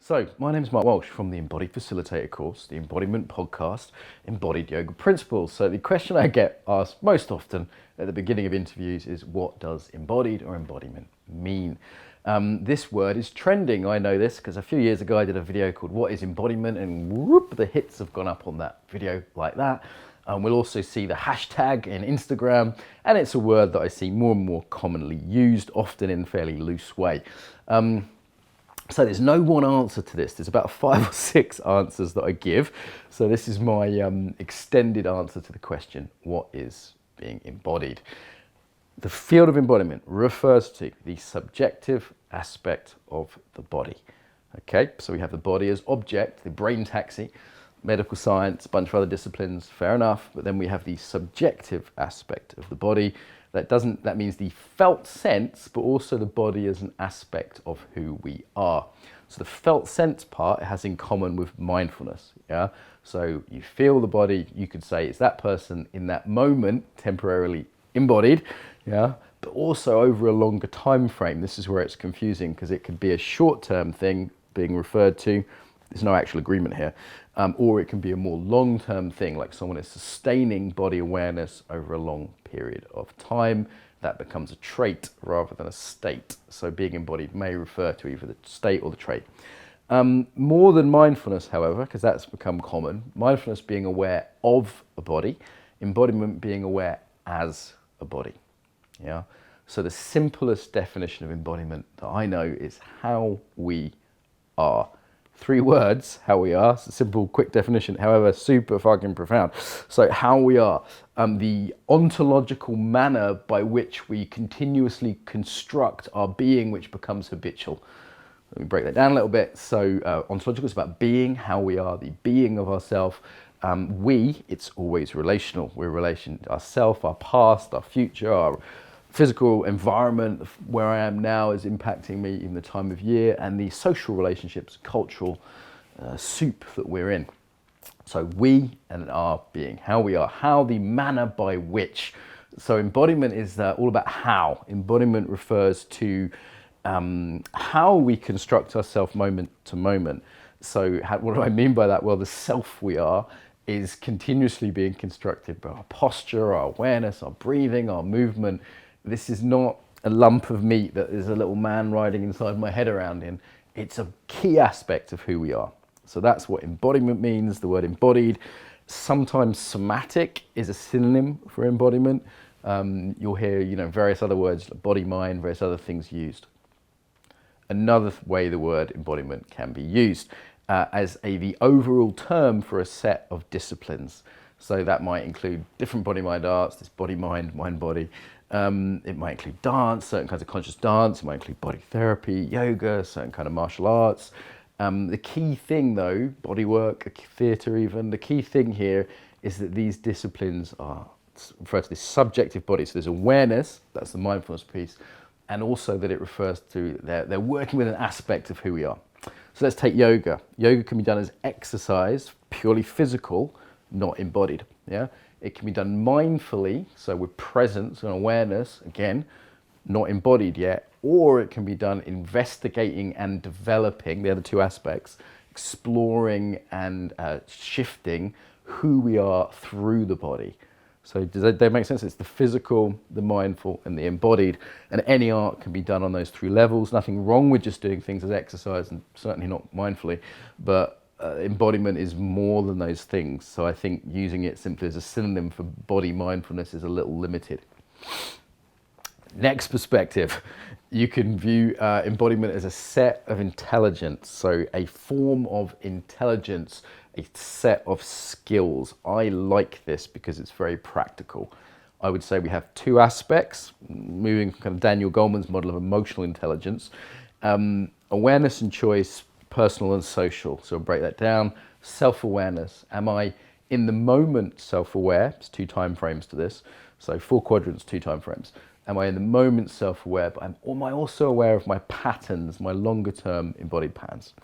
So, my name is Mark Walsh from the Embodied Facilitator course, the Embodiment podcast, Embodied Yoga Principles. So, the question I get asked most often at the beginning of interviews is, what does embodied or embodiment mean? This word is trending. I know this because a few years ago I did a video called What is Embodiment? And whoop, the hits have gone up on that video like that. We'll also see the hashtag in Instagram, and it's a word that I see more and more commonly used, often in a fairly loose way. So there's no one answer to this. There's about 5 or 6 answers that I give. So this is my extended answer to the question, what is being embodied? The field of embodiment refers to the subjective aspect of the body. Okay, so we have the body as object, the brain taxi, medical science, a bunch of other disciplines, fair enough. But then we have the subjective aspect of the body. That means the felt sense, but also the body as an aspect of who we are. So the felt sense part has in common with mindfulness. Yeah. So you feel the body. You could say it's that person in that moment, temporarily embodied. Yeah. But also over a longer time frame. This is where it's confusing because it could be a short-term thing being referred to. There's no actual agreement here. Or it can be a more long-term thing, like someone is sustaining body awareness over a long period of time. That becomes a trait rather than a state. So being embodied may refer to either the state or the trait. More than mindfulness, however, because that's become common, mindfulness being aware of a body, embodiment being aware as a body. Yeah. So the simplest definition of embodiment that I know is how we are. 3 words, how we are. It's a simple, quick definition, however, super fucking profound. So how we are, the ontological manner by which we continuously construct our being, which becomes habitual. Let me break that down a little bit. So ontological is about being, how we are, the being of ourself. It's always relational. We're relation to ourself, our past, our future, our physical environment, where I am now is impacting me in the time of year, and the social relationships, cultural soup that we're in. So we and our being, how we are, how the manner by which. So embodiment is all about how. Embodiment refers to how we construct ourselves moment to moment. So what do I mean by that? Well, the self we are is continuously being constructed by our posture, our awareness, our breathing, our movement. This is not a lump of meat that is a little man riding inside my head around in. It's a key aspect of who we are. So that's what embodiment means, the word embodied. Sometimes somatic is a synonym for embodiment. You'll hear, various other words, like body, mind, various other things used. Another way the word embodiment can be used as the overall term for a set of disciplines. So that might include different body-mind arts, this body-mind, mind-body. It might include dance, certain kinds of conscious dance. It might include body therapy, yoga, certain kind of martial arts. The key thing though, body work, theatre even, the key thing here is that these disciplines are referred to this subjective body. So there's awareness, that's the mindfulness piece, and also that it refers to, they're working with an aspect of who we are. So let's take yoga. Yoga can be done as exercise, purely physical, not embodied. Yeah. It can be done mindfully, so with presence and awareness, again, not embodied yet, or it can be done investigating and developing, the other 2 aspects, exploring and shifting who we are through the body. So does that make sense? It's the physical, the mindful, and the embodied, and any art can be done on those 3 levels. Nothing wrong with just doing things as exercise, and certainly not mindfully, but embodiment is more than those things. So I think using it simply as a synonym for body mindfulness is a little limited. Next perspective, you can view embodiment as a set of intelligence. So a form of intelligence, a set of skills. I like this because it's very practical. I would say we have 2 aspects, moving from kind of Daniel Goleman's model of emotional intelligence, awareness and choice, personal and social. So I'll break that down. Self-awareness. Am I in the moment self-aware? There's 2 time frames to this. So 4 quadrants, 2 time frames. Am I in the moment self-aware? But am I also aware of my patterns, my longer term embodied patterns?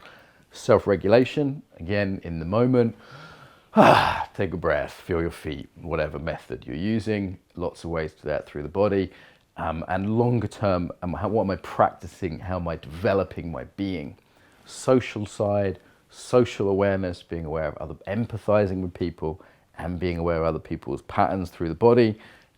Self-regulation, again, in the moment. Take a breath, feel your feet, whatever method you're using. Lots of ways to do that through the body. And longer term, what am I practicing? How am I developing my being? social side, social awareness, being aware of other, empathizing with people, and being aware of other people's patterns through the body.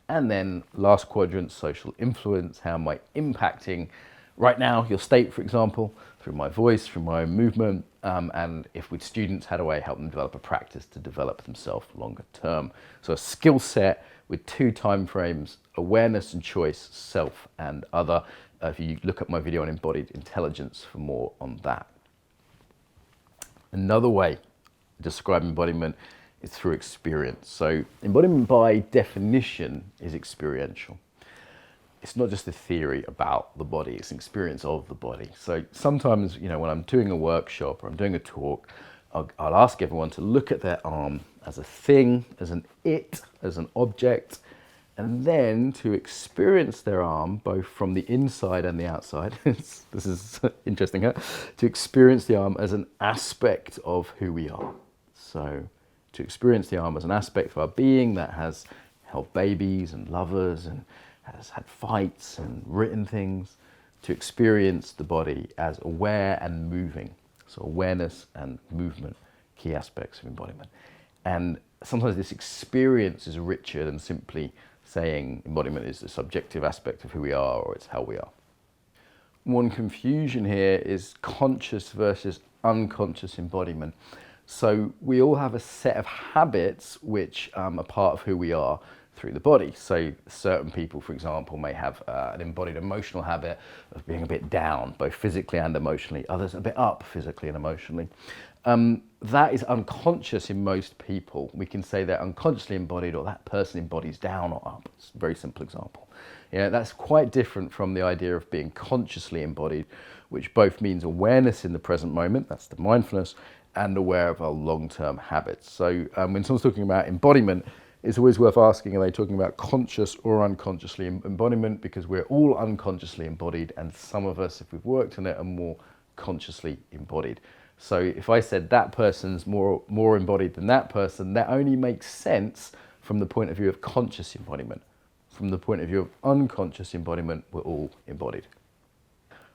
And then last quadrant, social influence. How am I impacting right now your state, for example, through my voice, through my own movement? And if with students, how do I help them develop a practice to develop themselves longer term? So a skill set with 2 time frames: awareness and choice, self and other. If you look at my video on embodied intelligence for more on that. Another way to describe embodiment is through experience. So embodiment by definition is experiential. It's not just a theory about the body, it's an experience of the body. So sometimes, when I'm doing a workshop or I'm doing a talk, I'll ask everyone to look at their arm as a thing, as an it, as an object, and then to experience their arm both from the inside and the outside. This is interesting, huh? To experience the arm as an aspect of who we are. So to experience the arm as an aspect of our being that has held babies and lovers and has had fights and written things, to experience the body as aware and moving. So awareness and movement, key aspects of embodiment. And sometimes this experience is richer than simply saying embodiment is the subjective aspect of who we are or it's how we are. One confusion here is conscious versus unconscious embodiment. So we all have a set of habits which are part of who we are through the body. So certain people, for example, may have an embodied emotional habit of being a bit down, both physically and emotionally. Others a bit up physically and emotionally. That is unconscious in most people. We can say they're unconsciously embodied, or that person embodies down or up. It's a very simple example. That's quite different from the idea of being consciously embodied, which both means awareness in the present moment, that's the mindfulness, and aware of our long-term habits. So when someone's talking about embodiment, it's always worth asking, are they talking about conscious or unconsciously embodiment? Because we're all unconsciously embodied, and some of us, if we've worked on it, are more consciously embodied. So if I said that person's more embodied than that person, that only makes sense from the point of view of conscious embodiment. From the point of view of unconscious embodiment, we're all embodied.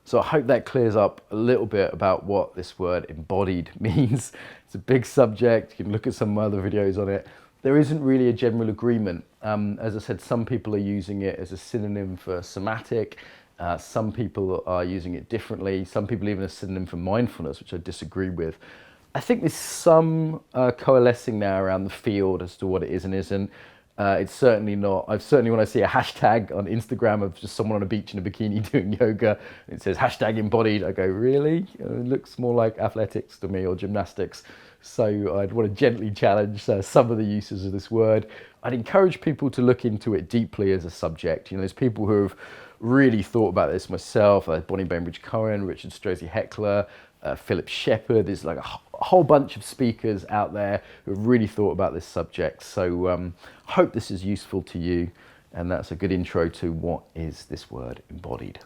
So I hope that clears up a little bit about what this word embodied means. It's a big subject. You can look at some other videos on it. There isn't really a general agreement. As I said, some people are using it as a synonym for somatic. Some people are using it differently. Some people even a synonym for mindfulness, which I disagree with. I think there's some coalescing now around the field as to what it is and isn't. It's certainly not. When I see a hashtag on Instagram of just someone on a beach in a bikini doing yoga, and it says hashtag embodied, I go, really? It looks more like athletics to me, or gymnastics. So I'd want to gently challenge some of the uses of this word. I'd encourage people to look into it deeply as a subject. There's people who have really thought about this myself, Bonnie Bainbridge-Cohen, Richard Strozzi-Heckler, Philip Shepherd. There's like a whole bunch of speakers out there who have really thought about this subject. So I hope this is useful to you, and that's a good intro to what is this word embodied.